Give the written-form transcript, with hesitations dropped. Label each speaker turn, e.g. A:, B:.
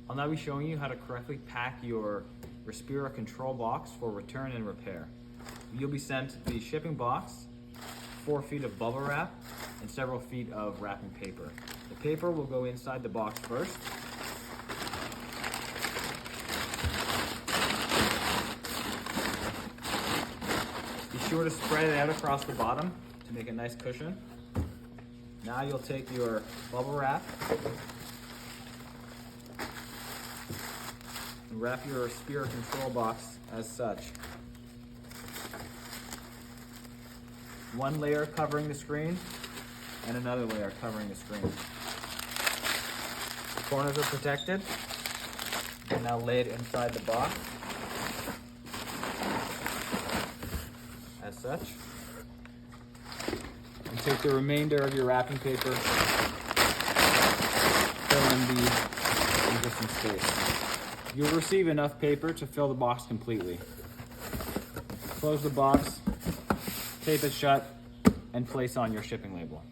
A: I'll now be showing you how to correctly pack your Respira control box for return and repair. You'll be sent the shipping box, 4 feet of bubble wrap, and several feet of wrapping paper. The paper will go inside the box first. Be sure to spread it out across the bottom to make a nice cushion. Now you'll take your bubble wrap and wrap your Respira control box as such. One layer covering the screen and another layer covering the screen. The corners are protected. And now lay it inside the box as such. And take the remainder of your wrapping paper, fill in the existing space. You'll receive enough paper to fill the box completely. Close the box, tape it shut, and place on your shipping label.